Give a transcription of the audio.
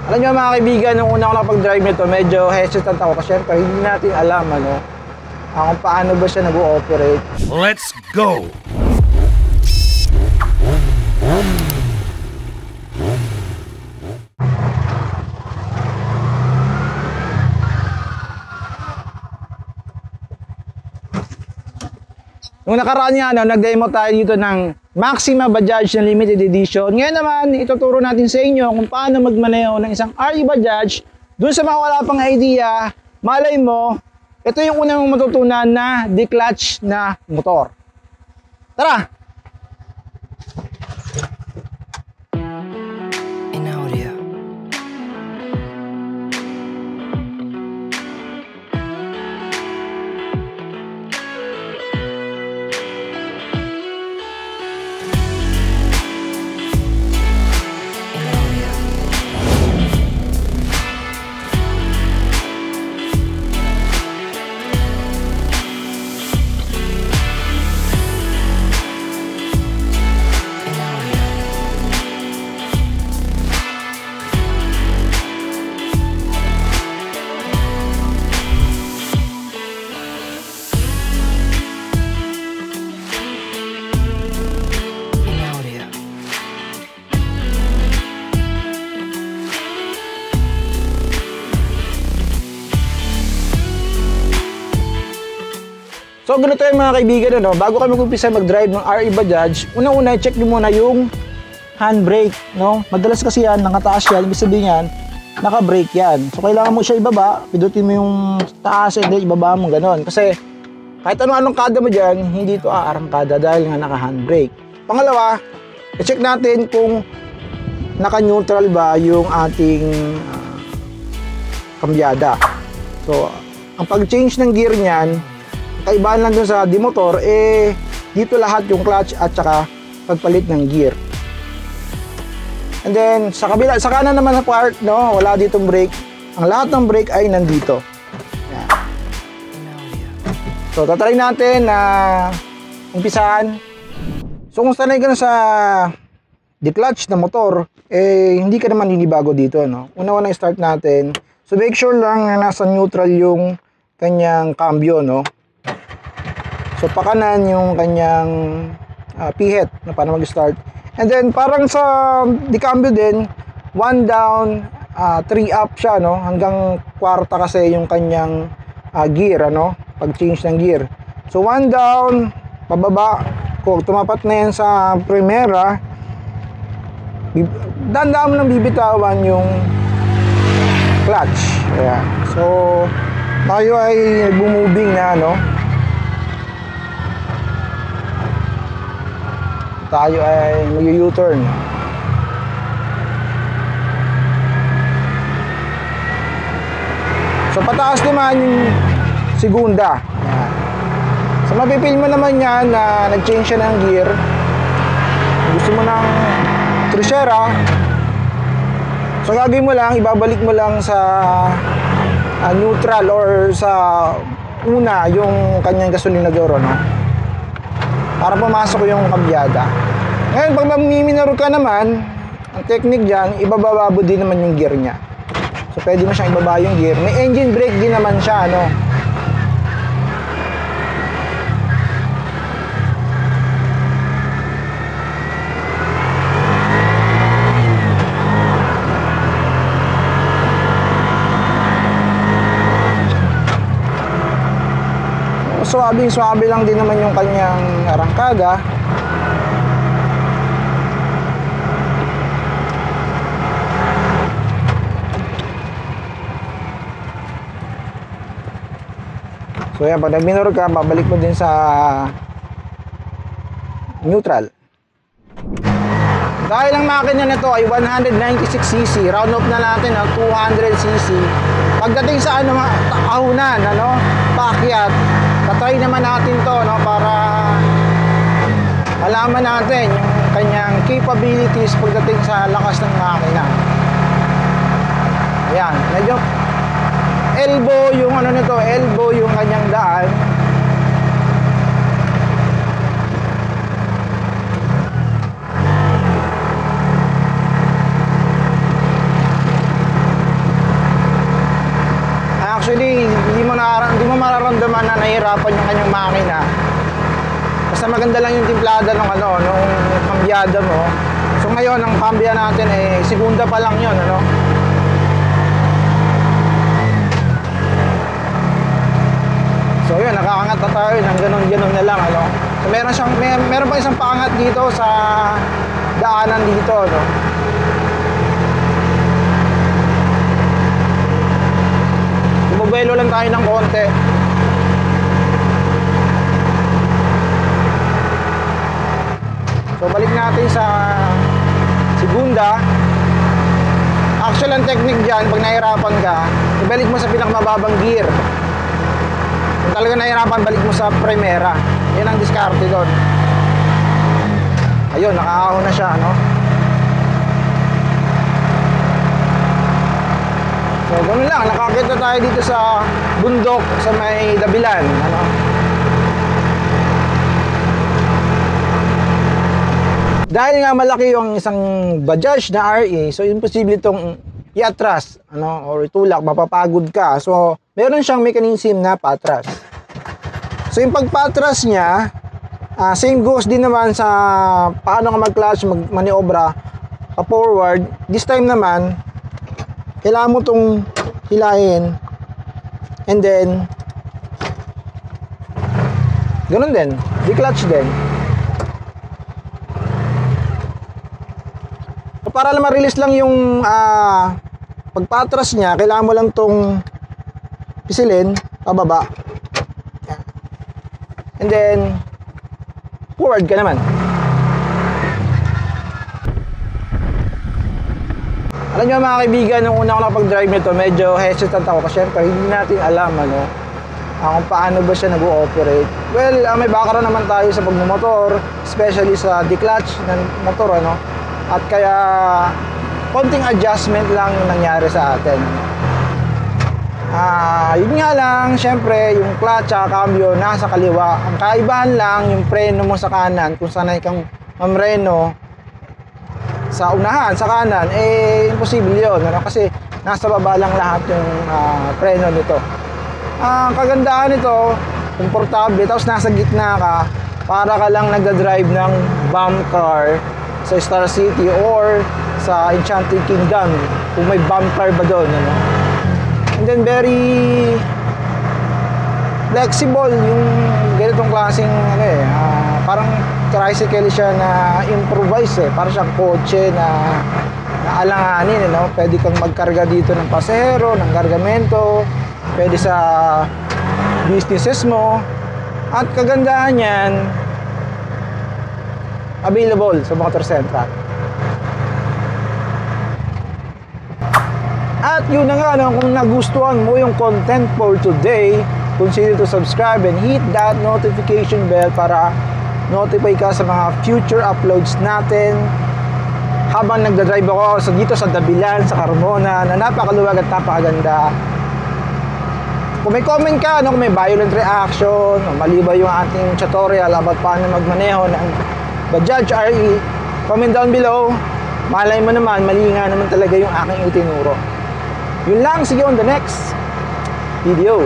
Alam nyo mga kaibigan, nung una ko nakapag-drive nito, medyo hesitant ako kasi syempre hindi natin alam kung paano ba siya nag-ooperate. Let's go! Nung nakaraan nga, nag-demo tayo dito ng Maxima Bajaj na limited edition. Ngayon naman, ituturo natin sa inyo kung paano magmaneho ng isang RE Bajaj. Doon sa mga wala pang idea, malay mo, ito yung unang matutunan na declutch na motor. Tara! So ganito yung mga kaibigan, bago kami mag-umpisa mag-drive ng RE Bajaj, unang-una i-check nyo muna yung handbrake, Madalas kasi yan, nakataas yan, ibig sabihin yan, naka-brake yan. So kailangan mo siya ibaba, pidutin mo yung taas and then ibaba mo ganon. Kasi kahit anong kada mo dyan, hindi ito aarangkada dahil nga naka-handbrake. Pangalawa, i-check natin kung naka-neutral ba yung ating kambyada. So ang pag-change ng gear niyan, kaibahan lang dun sa dimotor, dito lahat yung clutch at saka pagpalit ng gear. And then, sa kabila, sa kanan naman na part, wala ditong brake. Ang lahat ng brake ay nandito. Yan. So, tatry natin na umpisahan. So, kung sanay ka na sa declutch na motor, hindi ka naman hinibago dito, Una-una start natin. So, make sure lang na nasa neutral yung kanyang cambio, So pakanan yung kanyang pihet na paano mag-start. And then parang sa decambio din, 1 down, 3 up siya, hanggang kwarta kasi yung kanyang gear, pag-change ng gear. So 1 down, pababa. Kung tumapat na yan sa primera, dandaan mo nang bibitawan yung clutch. Ayan. So tayo ay bumubing na, tayo ay mag-U-turn. So pataas naman yung segunda. Yan. So mapipil mo naman yan na nag-change siya ng gear. Gusto mo ng trusera, so gagawin mo lang, ibabalik mo lang sa neutral or sa una yung kanyang gasolinador, para pumasok yung kabyada. Ngayon, pag mamiminor ka naman, ang technique dyan, ibabababo din naman yung gear niya. So, pwede mo siyang ibaba yung gear. May engine brake din naman siya, Suwabing-suwabe lang din naman yung kanyang arangkada. So yan, pag nag-minor ka, babalik mo din sa neutral. Dahil ang makina nito ay 196cc, round off na natin ang 200cc. Pagdating sa ahunan, paakyat, tatry naman natin to, para malaman natin yung kanyang capabilities pagdating sa lakas ng makina. Ayan, medyo elbow yung elbow yung kanyang daan. Actually, hindi mo mararamdaman na nahihirapan yung kanyang makina. Basta maganda lang yung timplada ng nung kambyada mo. So ngayon, ang kambya natin segunda pa lang yun, So yun, nakakangat na tayo ng ganun-ganun na lang, So meron pa isang paangat dito sa daanan dito, Bumubelo lang tayo ng konti. So balik natin sa segunda. Actual ang technique dyan, pag nahirapan ka, ibalik mo sa pinakamababang gear. Kung talaga nahirapan, balik mo sa primera. Yan ang diskarte doon. Ayun, nakahahon na siya, So ganoon lang, nakakit na tayo dito sa bundok sa may Dabilan, Dahil nga malaki yung isang Bajaj na RE, so imposible itong iatras, or itulak, mapapagod ka. So, meron siyang mechanism na patras. So, yung pagpatras niya, same goes din naman sa paano ka mag-clutch, mag-maniobra, pa-forward. This time naman, kailangan mo itong hilahin, and then, ganun din, di-clutch din. Para lang ma-release lang yung pagpatras niya, kailangan mo lang tong pisilin pababa. And then forward ka naman. Alam niyo mga kaibigan, nung una ko nakapag-drive nito, medyo hesitant ako kasi syempre hindi natin alam kung paano ba siya nag-ooperate. Well, may background naman tayo sa pagmumotor, especially sa declutch ng motor, At kaya konting adjustment lang yung nangyari sa atin. Yun nga lang, syempre yung clutch at cambio nasa kaliwa. Ang kaibahan lang yung preno mo sa kanan, kung sanay kang mamreno sa unahan, sa kanan, imposible yun, kasi nasa baba lang lahat yung preno nito. Ang kagandahan nito, komportable, tapos nasa gitna ka, para ka lang nagda-drive ng bomb car sa Star City or sa Enchanted Kingdom, kung may bomb car ba doon, And then very flexible yung ganitong klaseng parang tricycle siya na improvise, para siyang kotse na alanganin, Pwede kang magkarga dito ng pasahero, ng kargamento, pwede sa businesses mo. At kagandahan yan, available sa Motor Central. At yun na nga, kung nagustuhan mo yung content for today, consider to subscribe and hit that notification bell para notify ka sa mga future uploads natin habang nagdadrive ako dito sa Dabilan, sa Carmona, na napakaluwag at napakaganda. Kung may comment ka, kung may violent reaction, o mali ba yung ating tutorial about paano magmaneho ng Bajaj RE, comment down below. Malay mo naman, mali nga naman talaga yung aking itinuro. Yun lang, sige on the next video.